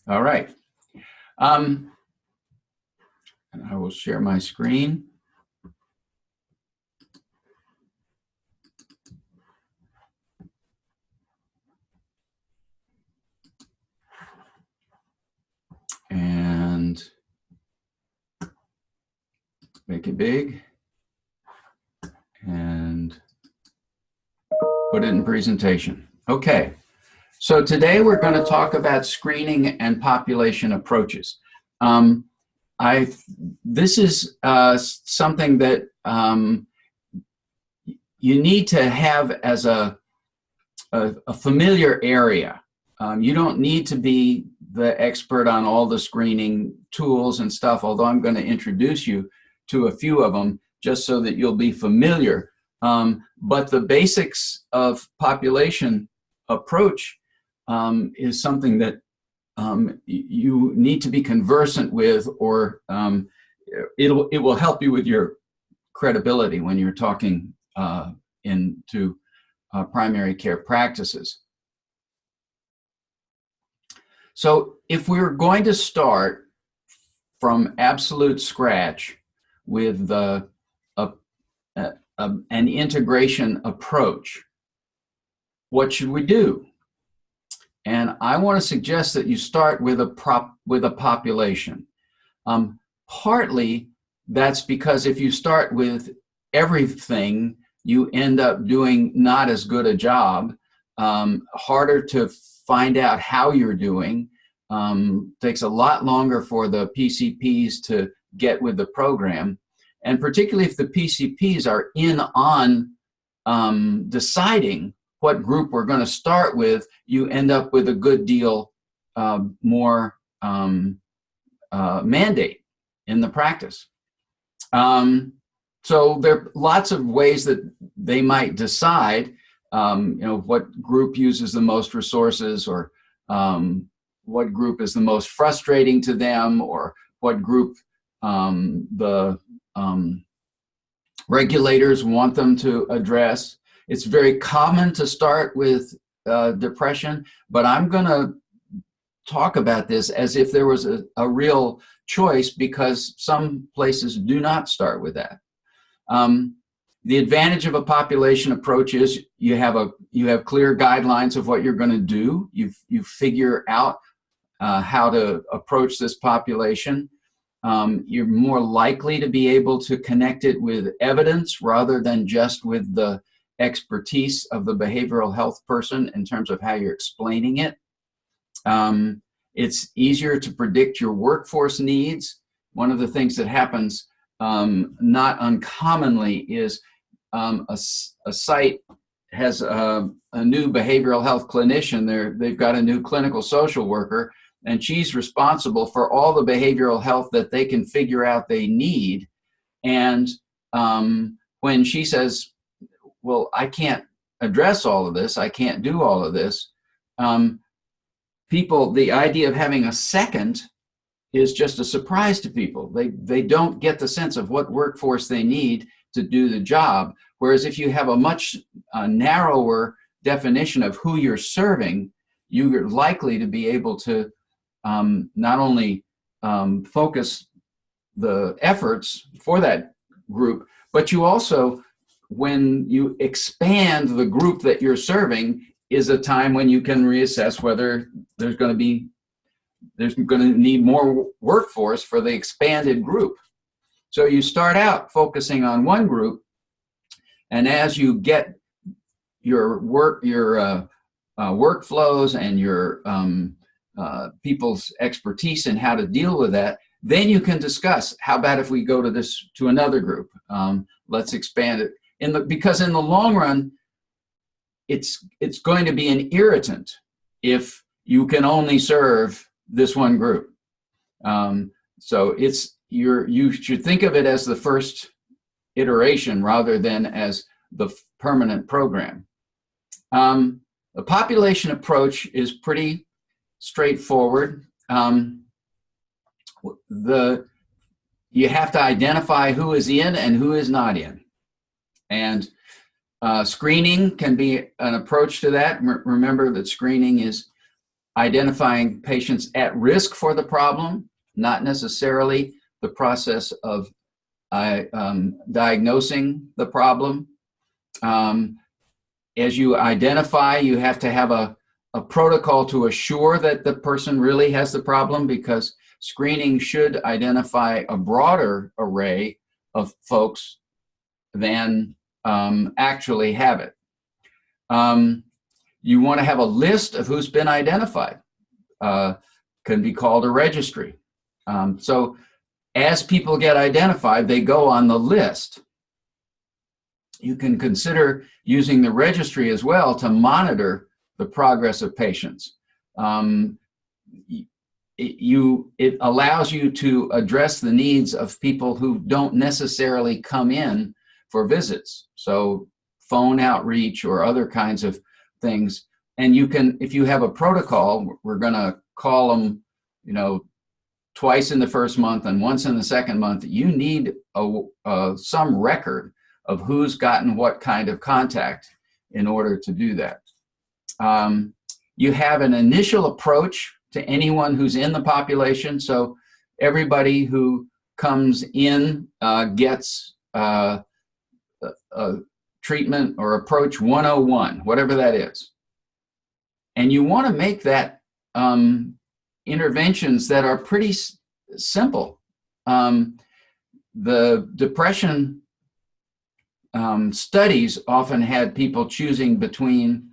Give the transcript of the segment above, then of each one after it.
All right. And I will share my screen. And make it big. And put it in presentation. Okay. So today we're going to talk about screening and population approaches. This is something that you need to have as a familiar area. You don't need to be the expert on all the screening tools and stuff, although I'm going to introduce you to a few of them just so that you'll be familiar. But the basics of population approach is something that you need to be conversant with, or it will help you with your credibility when you're talking into primary care practices. So if we're going to start from absolute scratch with an integration approach, what should we do? And I want to suggest that you start with a population. Partly that's because if you start with everything, you end up doing not as good a job, harder to find out how you're doing, takes a lot longer for the PCPs to get with the program. And particularly if the PCPs are in on deciding what group we're going to start with, you end up with a good deal more mandate in the practice. So there are lots of ways that they might decide, what group uses the most resources, or what group is the most frustrating to them, or what group the regulators want them to address. It's very common to start with depression, but I'm going to talk about this as if there was a real choice, because some places do not start with that. The advantage of a population approach is you have clear guidelines of what you're going to do. You figure out how to approach this population. You're more likely to be able to connect it with evidence rather than just with the expertise of the behavioral health person in terms of how you're explaining it. It's easier to predict your workforce needs. One of the things that happens not uncommonly is a site has a new behavioral health clinician. They've got a new clinical social worker, and she's responsible for all the behavioral health that they can figure out they need. And when she says, well, I can't address all of this, I can't do all of this, the idea of having a second is just a surprise to people. They don't get the sense of what workforce they need to do the job. Whereas if you have a much narrower definition of who you're serving, you're likely to be able to not only focus the efforts for that group, but you also, when you expand the group that you're serving, is a time when you can reassess whether there's going to need more workforce for the expanded group. So you start out focusing on one group, and as you get your workflows and your people's expertise in how to deal with that, then you can discuss, how about if we go to another group? Let's expand it. Because in the long run, it's going to be an irritant if you can only serve this one group. So you should think of it as the first iteration rather than as the permanent program. The population approach is pretty straightforward. You have to identify who is in and who is not in. And screening can be an approach to that. Remember that screening is identifying patients at risk for the problem, not necessarily the process of diagnosing the problem. As you identify, you have to have a protocol to assure that the person really has the problem, because screening should identify a broader array of folks than actually have it. You want to have a list of who's been identified. Can be called a registry. So as people get identified, they go on the list. You can consider using the registry as well to monitor the progress of patients. It allows you to address the needs of people who don't necessarily come in for visits. So phone outreach or other kinds of things. And you can, if you have a protocol, we're going to call them, you know, twice in the first month and once in the second month. You need some record of who's gotten what kind of contact in order to do that. You have an initial approach to anyone who's in the population. So everybody who comes in gets a treatment or approach 101, whatever that is. And you want to make that interventions that are pretty simple. The depression studies often had people choosing between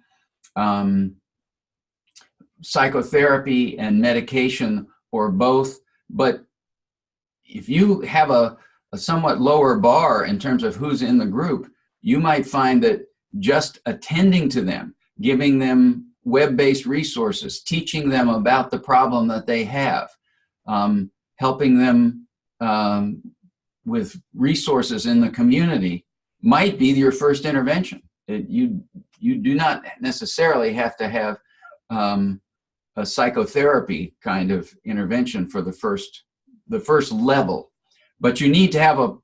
psychotherapy and medication or both. But if you have a somewhat lower bar in terms of who's in the group, you might find that just attending to them, giving them web-based resources, teaching them about the problem that they have, helping them with resources in the community might be your first intervention. You do not necessarily have to have a psychotherapy kind of intervention for the first level, but you need to have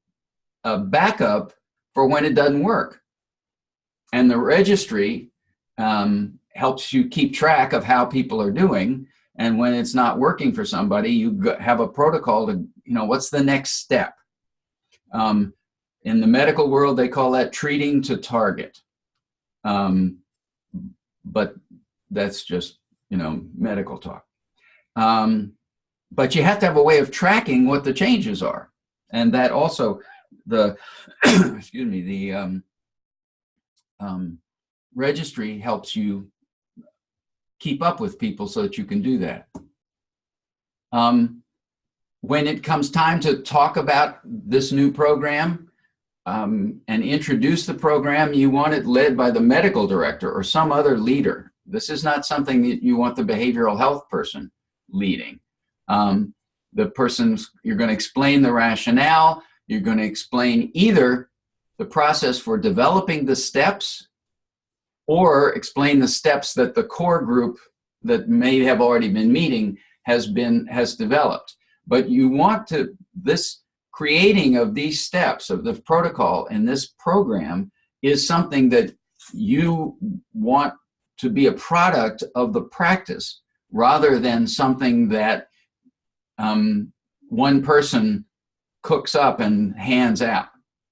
a backup for when it doesn't work. And the registry helps you keep track of how people are doing. And when it's not working for somebody, you have a protocol to, you know, what's the next step? In the medical world, they call that treating to target. But that's just, you know, medical talk. But you have to have a way of tracking what the changes are. And that also, the, excuse me, the registry helps you keep up with people so that you can do that. When it comes time to talk about this new program and introduce the program, you want it led by the medical director or some other leader. This is not something that you want the behavioral health person leading. The person's, you're going to explain the rationale, you're going to explain either the process for developing the steps or explain the steps that the core group that may have already been meeting has developed. But you want to, this creating of these steps of the protocol in this program is something that you want to be a product of the practice rather than something that one person cooks up and hands out.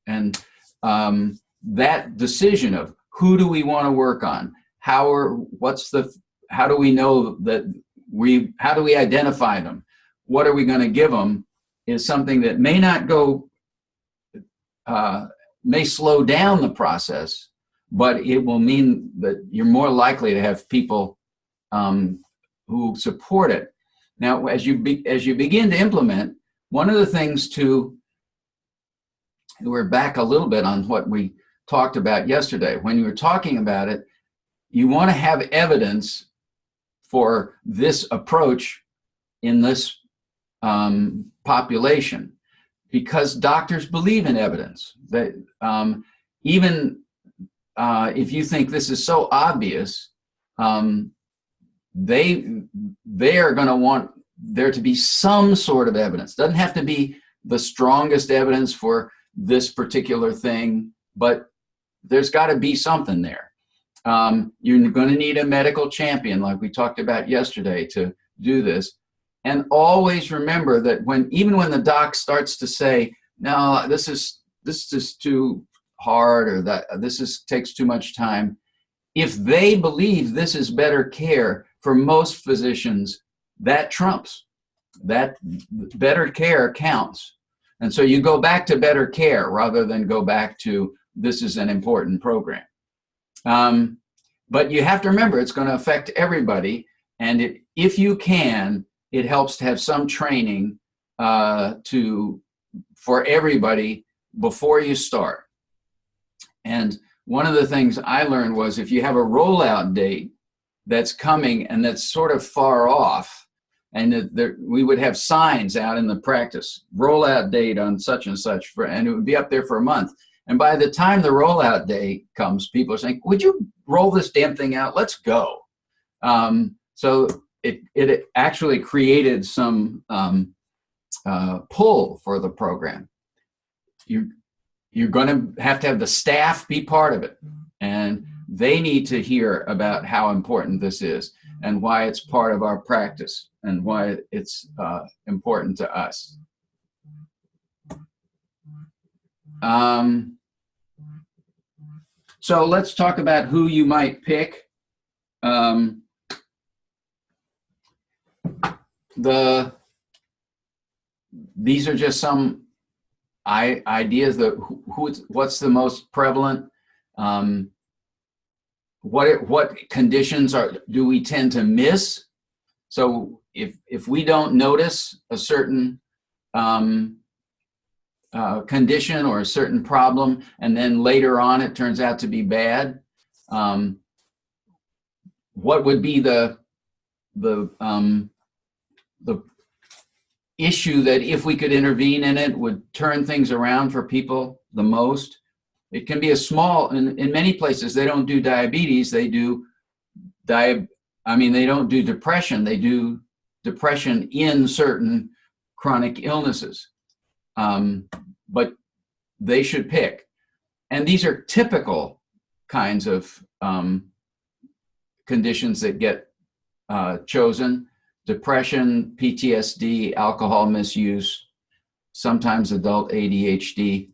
And that decision of who do we want to work on? How do we know that how do we identify them? What are we going to give them is something that may not go, may slow down the process, but it will mean that you're more likely to have people who support it. Now, as you begin to implement, one of the things we're back a little bit on what we talked about yesterday. When you were talking about it, you want to have evidence for this approach in this population, because doctors believe in evidence. That even if you think this is so obvious, they are going to want there to be some sort of evidence. Doesn't have to be the strongest evidence for this particular thing, but there's got to be something there. You're going to need a medical champion, like we talked about yesterday, to do this. And always remember that even when the doc starts to say, no, this is too hard, or that takes too much time, if they believe this is better care, for most physicians, that trumps. That better care counts. And so you go back to better care rather than go back to this is an important program. But you have to remember it's going to affect everybody. And if you can, it helps to have some training for everybody before you start. And one of the things I learned was if you have a rollout date that's coming and that's sort of far off, and we would have signs out in the practice, rollout date on such and such, and it would be up there for a month. And by the time the rollout day comes, people are saying, would you roll this damn thing out? Let's go. So it actually created some pull for the program. You're going to have the staff be part of it. And they need to hear about how important this is and why it's part of our practice and why it's important to us. So let's talk about who you might pick. These are just some ideas that what's the most prevalent. What conditions do we tend to miss? So if we don't notice a certain condition or a certain problem, and then later on it turns out to be bad, what would be the issue that if we could intervene in it would turn things around for people the most? It can be in many places they don't do diabetes, they do they don't do depression, they do depression in certain chronic illnesses. But they should pick. And these are typical kinds of conditions that get chosen: depression, PTSD, alcohol misuse, sometimes adult ADHD.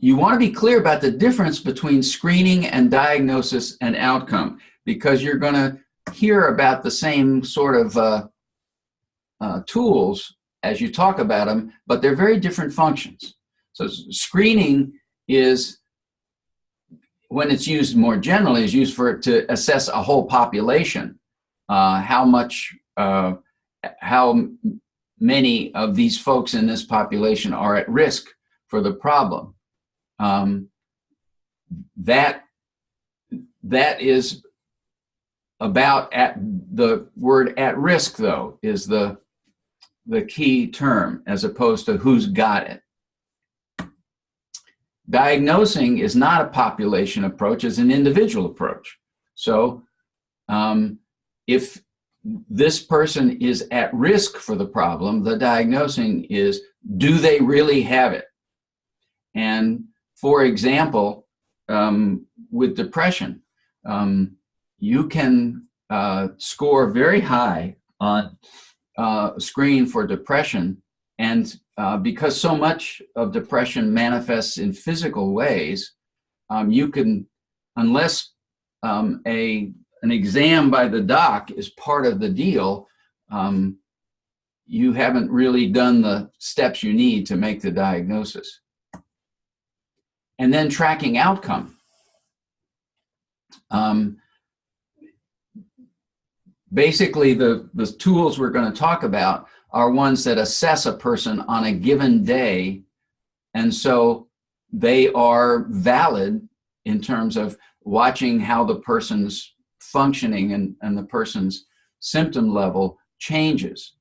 You want to be clear about the difference between screening and diagnosis and outcome, because you're going to hear about the same sort of tools as you talk about them, but they're very different functions. So screening is, when it's used more generally, is used to assess a whole population, how many of these folks in this population are at risk for the problem. That is about the word at risk, though, is the key term, as opposed to who's got it. Diagnosing is not a population approach, it's an individual approach. So if this person is at risk for the problem, the diagnosing is, do they really have it? And for example, with depression, you can score very high on screen for depression, and because so much of depression manifests in physical ways, you can, unless an exam by the doc is part of the deal, you haven't really done the steps you need to make the diagnosis. And then tracking outcome. Basically, the tools we're going to talk about are ones that assess a person on a given day, and so they are valid in terms of watching how the person's functioning and the person's symptom level changes.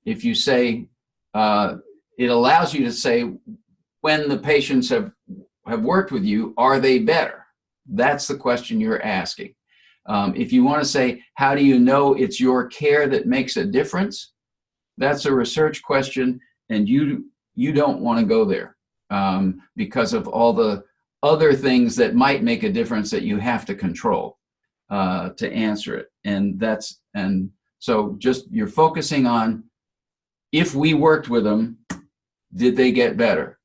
If you say, it allows you to say, when the patients have worked with you, are they better? That's the question you're asking. If you want to say, how do you know it's your care that makes a difference? That's a research question, and you don't want to go there. because of all the other things that might make a difference that you have to control to answer it. And so just you're focusing on, if we worked with them, did they get better?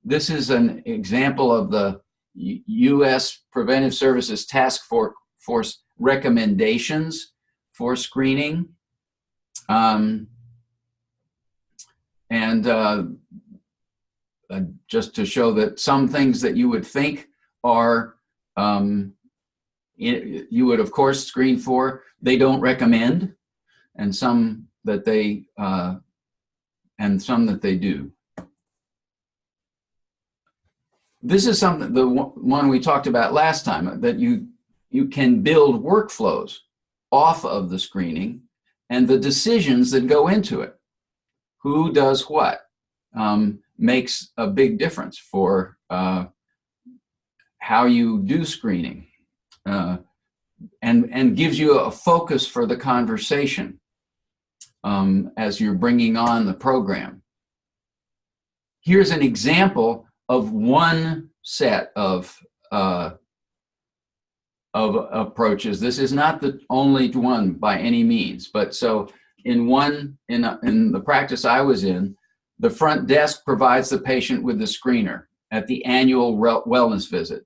This is an example of the U.S. Preventive Services Task Force recommendations for screening. Just to show that some things that you would think are, you would of course screen for, they don't recommend, and some that they do. This is something, the one we talked about last time, that you can build workflows off of the screening and the decisions that go into it. Who does what makes a big difference for how you do screening, and gives you a focus for the conversation as you're bringing on the program. Here's an example of one set of approaches. This is not the only one by any means, but so in the practice I was in, the front desk provides the patient with the screener at the annual wellness visit.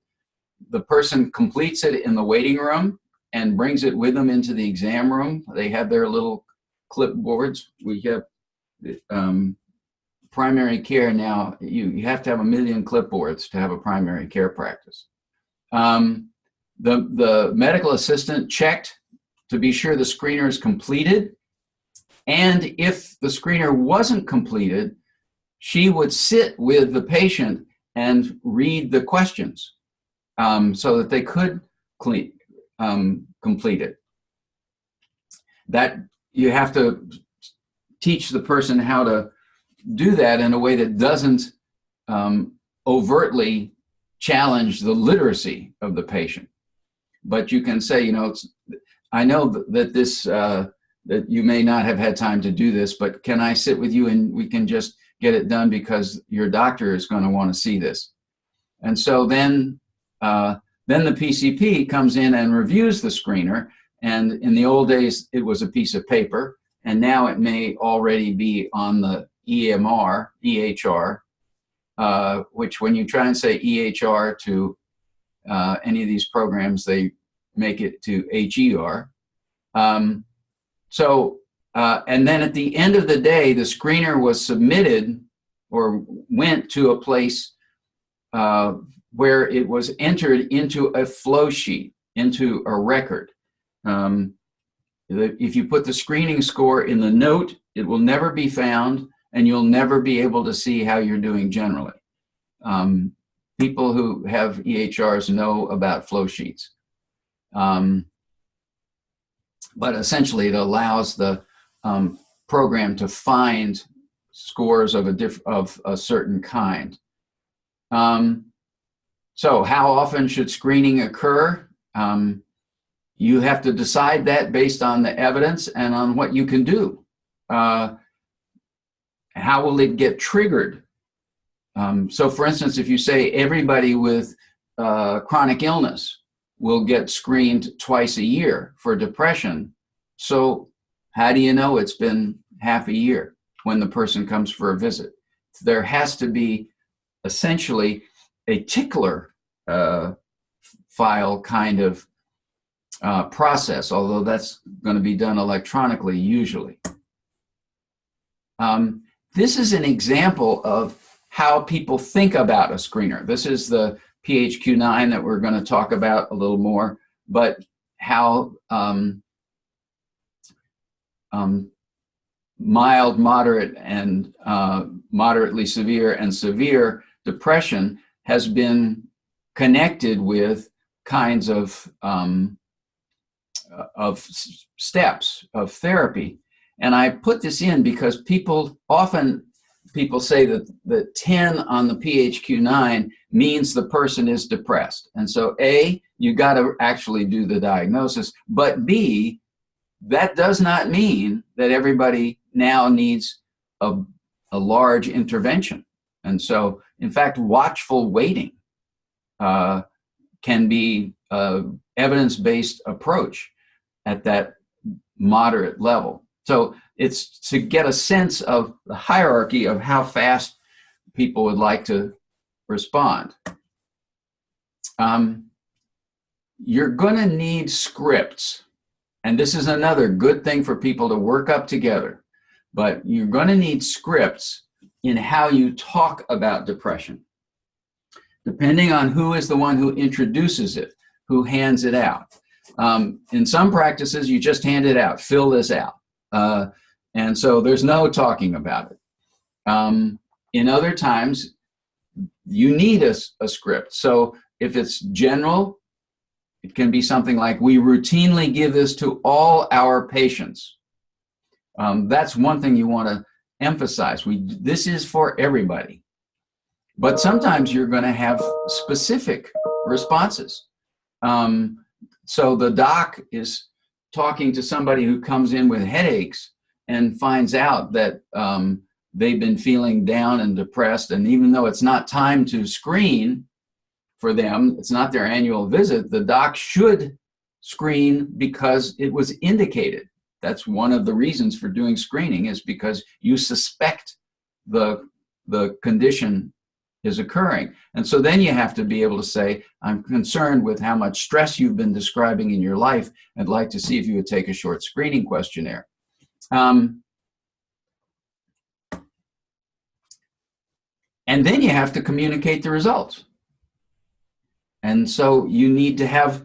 The person completes it in the waiting room and brings it with them into the exam room. They have their little clipboards. We have primary care now. You have to have 1 million clipboards to have a primary care practice. The medical assistant checked to be sure the screener is completed. And if the screener wasn't completed, she would sit with the patient and read the questions so that they could complete it. That you have to teach the person how to do that in a way that doesn't overtly challenge the literacy of the patient. But you can say, you know, I know that this that you may not have had time to do this, but can I sit with you and we can just get it done because your doctor is going to want to see this. And so then the PCP comes in and reviews the screener. And in the old days, it was a piece of paper. And now it may already be on the EHR, which when you try and say EHR to any of these programs, they make it to HER. And then at the end of the day, the screener was submitted or went to a place where it was entered into a flow sheet, into a record. If you put the screening score in the note, it will never be found, and you'll never be able to see how you're doing generally. People who have EHRs know about flow sheets. But essentially, it allows the program to find scores of a certain kind. So how often should screening occur? You have to decide that based on the evidence and on what you can do. How will it get triggered? So for instance, if you say everybody with chronic illness will get screened twice a year for depression, so how do you know it's been half a year when the person comes for a visit? There has to be essentially a tickler file kind of process, although that's going to be done electronically usually. This is an example of how people think about a screener. This is the PHQ-9 that we're going to talk about a little more, but how mild, moderate, and moderately severe and severe depression has been connected with kinds of steps of therapy. And I put this in because people say that 10 on the PHQ-9 means the person is depressed. And so A, you got to actually do the diagnosis, but B, that does not mean that everybody now needs a large intervention. And so, in fact, watchful waiting can be an evidence-based approach at that moderate level. So it's to get a sense of the hierarchy of how fast people would like to respond. You're going to need scripts. And this is another good thing for people to work up together. But you're going to need scripts in how you talk about depression, depending on who is the one who introduces it, who hands it out. In some practices, you just hand it out, fill this out. And so there's no talking about it. In other times, you need a script. So if it's general, it can be something like, we routinely give this to all our patients. That's one thing you want to emphasize. This is for everybody. But sometimes you're going to have specific responses. So the doc is talking to somebody who comes in with headaches and finds out that they've been feeling down and depressed. And even though it's not time to screen for them, it's not their annual visit, the doc should screen because it was indicated. That's one of the reasons for doing screening, is because you suspect the condition is occurring. And so then you have to be able to say, I'm concerned with how much stress you've been describing in your life. I'd like to see if you would take a short screening questionnaire. And then you have to communicate the results. And so you need to have,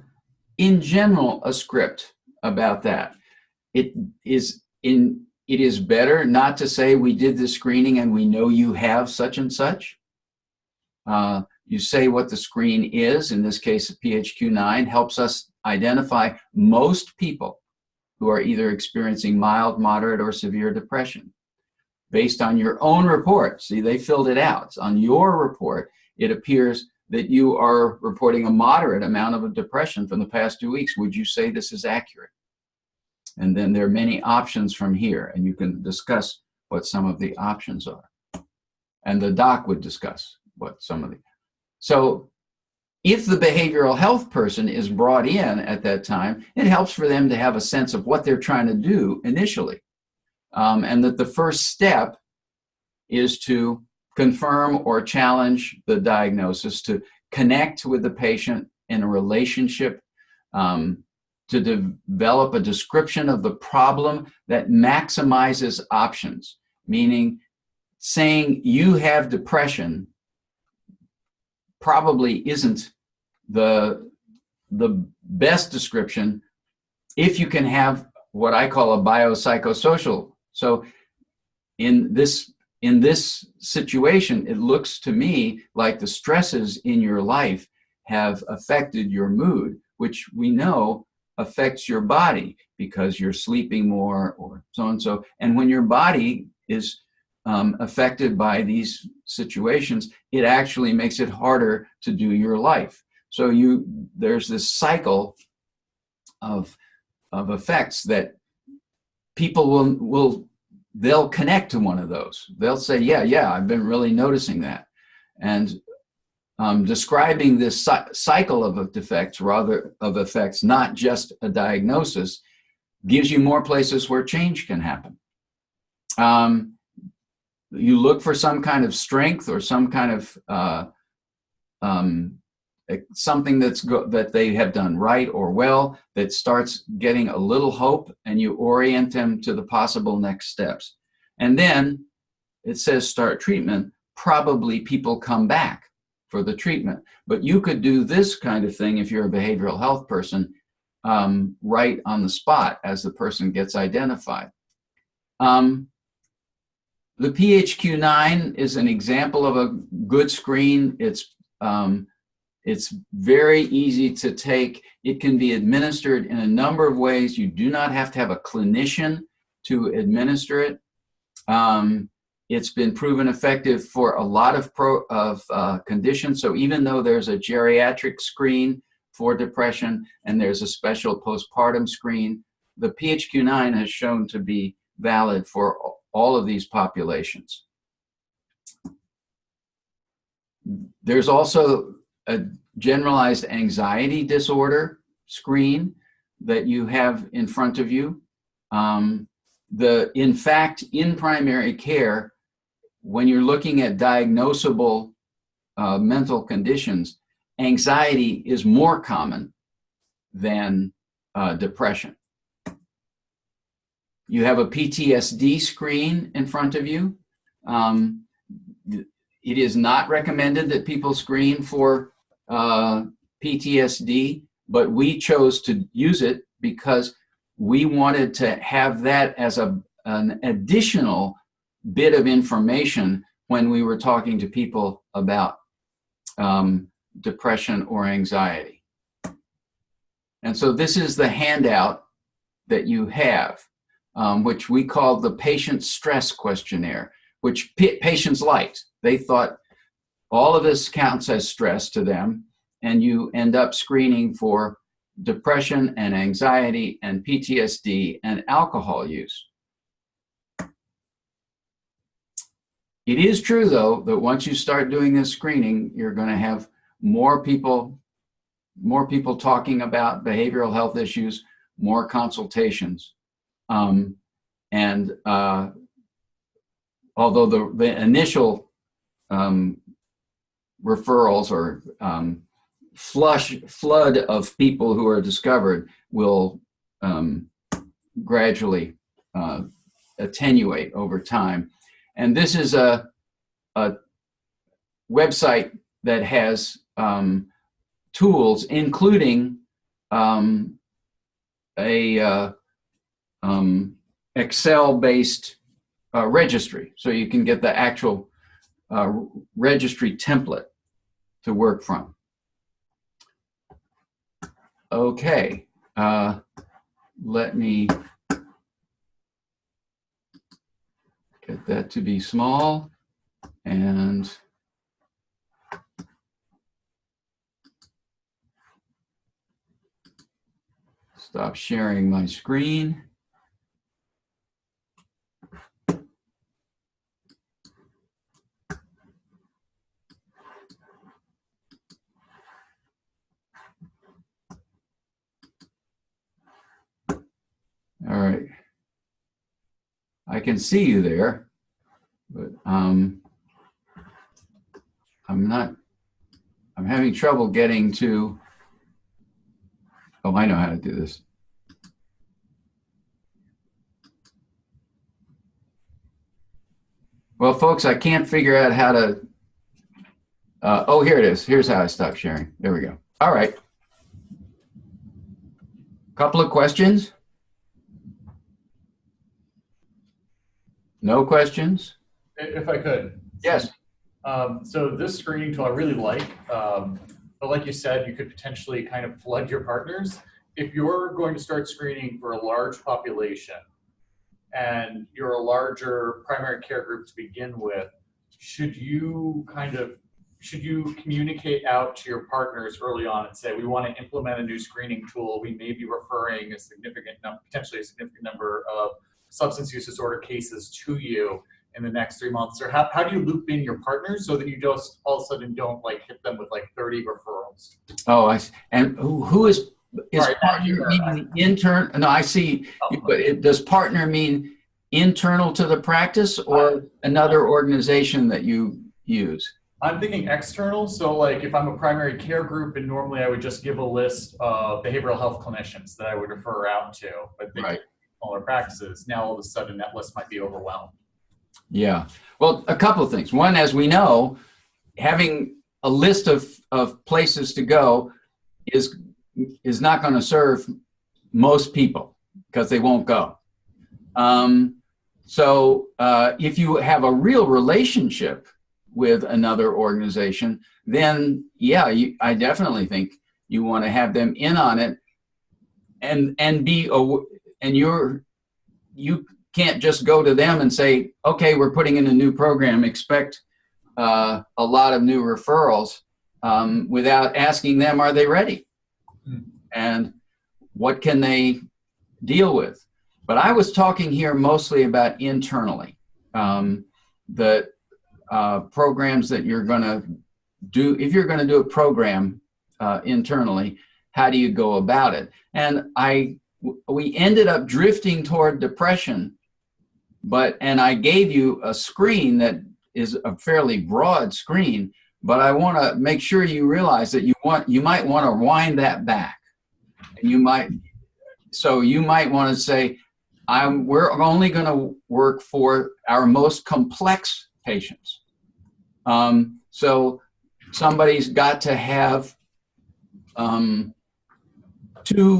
in general, a script about that. It is better not to say, we did the screening and we know you have such and such. You say what the screen is. In this case, PHQ-9 helps us identify most people who are either experiencing mild, moderate, or severe depression. Based on your own report, see, they filled it out. On your report, it appears that you are reporting a moderate amount of depression from the past 2 weeks. Would you say this is accurate? And then there are many options from here, and you can discuss what some of the options are. And the doc would discuss what some of the... So if the behavioral health person is brought in at that time, it helps for them to have a sense of what they're trying to do initially. And that the first step is to confirm or challenge the diagnosis, to connect with the patient in a relationship, to develop a description of the problem that maximizes options, meaning saying you have depression probably isn't the best description if you can have what I call a biopsychosocial. So in this situation, it looks to me like the stresses in your life have affected your mood, which we know affects your body because you're sleeping more or so and so. And when your body is affected by these situations, it actually makes it harder to do your life. So there's this cycle of effects that people they'll connect to one of those. They'll say, yeah, I've been really noticing that. And describing this cycle of effects, not just a diagnosis, gives you more places where change can happen. You look for some kind of strength or some kind of something that they have done right or well that starts getting a little hope, and you orient them to the possible next steps. And then it says start treatment. Probably people come back for the treatment. But you could do this kind of thing if you're a behavioral health person right on the spot as the person gets identified. The PHQ-9 is an example of a good screen. It's very easy to take. It can be administered in a number of ways. You do not have to have a clinician to administer it. It's been proven effective for a lot of conditions. So even though there's a geriatric screen for depression and there's a special postpartum screen, the PHQ-9 has shown to be valid for all of these populations. There's also a generalized anxiety disorder screen that you have in front of you. In fact, in primary care, when you're looking at diagnosable mental conditions, anxiety is more common than depression. You have a PTSD screen in front of you. It is not recommended that people screen for PTSD, but we chose to use it because we wanted to have that as an additional bit of information when we were talking to people about depression or anxiety. And so this is the handout that you have, which we call the patient stress questionnaire, which patients liked. They thought all of this counts as stress to them, and you end up screening for depression and anxiety and PTSD and alcohol use. It is true, though, that once you start doing this screening, you're going to have more people talking about behavioral health issues, more consultations. Although the initial referrals or flood of people who are discovered will gradually attenuate over time. And this is a website that has tools, including a Excel-based registry, so you can get the actual registry template to work from. Okay, let me get that to be small and stop sharing my screen. All right. I can see you there, but I'm having trouble getting to, oh, I know how to do this. Well, folks, I can't figure out how to, oh, here it is. Here's how I stop sharing. There we go. All right. Couple of questions? No questions? If I could. Yes. So this screening tool I really like, but like you said, you could potentially kind of flood your partners. If you're going to start screening for a large population and you're a larger primary care group to begin with, should you communicate out to your partners early on and say, we want to implement a new screening tool. We may be referring potentially a significant number of substance use disorder cases to you in the next 3 months? Or how do you loop in your partners so that you just all of a sudden don't like hit them with like 30 referrals? Oh, I see. And who is partner meaning intern? No, I see. But does partner mean internal to the practice or another organization that you use? I'm thinking external. So like if I'm a primary care group, and normally I would just give a list of behavioral health clinicians that I would refer out to, but they smaller practices. Now all of a sudden that list might be overwhelmed. Yeah. Well, a couple of things. One, as we know, having a list of places to go is not going to serve most people because they won't go. So if you have a real relationship with another organization, then yeah, I definitely think you want to have them in on it, you can't just go to them and say, okay, we're putting in a new program, expect a lot of new referrals, without asking them, are they ready? And what can they deal with? But I was talking here mostly about internally, the programs that you're going to if you're going to do a program internally, how do you go about it? And we ended up drifting toward depression, and I gave you a screen that is a fairly broad screen, but I want to make sure you realize that you might want to wind that back. And you might want to say, we're only going to work for our most complex patients. So somebody's got to have 2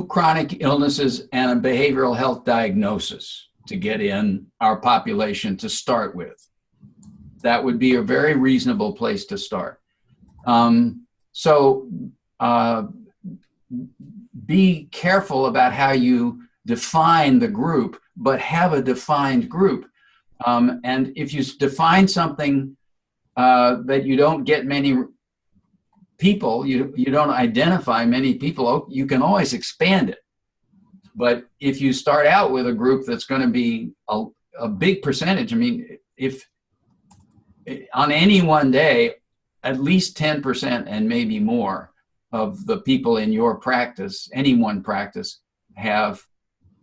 chronic illnesses and a behavioral health diagnosis to get in our population to start with. That would be a very reasonable place to start. Be careful about how you define the group, but have a defined group. And if you define something that you don't get many people, you don't identify many people, you can always expand it. But if you start out with a group that's going to be a big percentage, I mean, if on any one day, at least 10% and maybe more of the people in your practice, any one practice,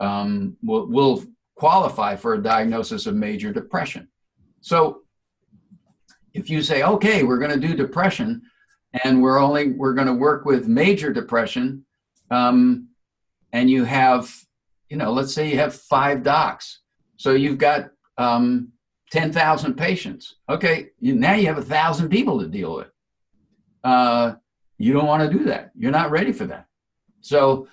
will qualify for a diagnosis of major depression. So if you say, okay, we're going to do depression, and we're going to work with major depression, and you have, let's say you have 5 docs, so you've got 10,000 patients. Okay, now you have 1,000 people to deal with. You don't want to do that. You're not ready for that. So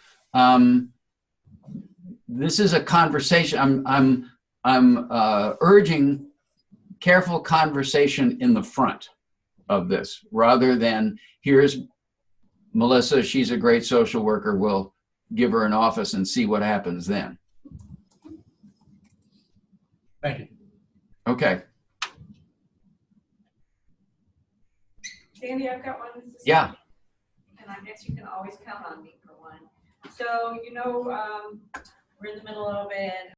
this is a conversation. I'm urging careful conversation in the front of this, rather than here's Melissa, she's a great social worker, we'll give her an office and see what happens then. Thank you. Okay. Sandy, I've got one. Yeah. And I guess you can always count on me for one. So, we're in the middle of it.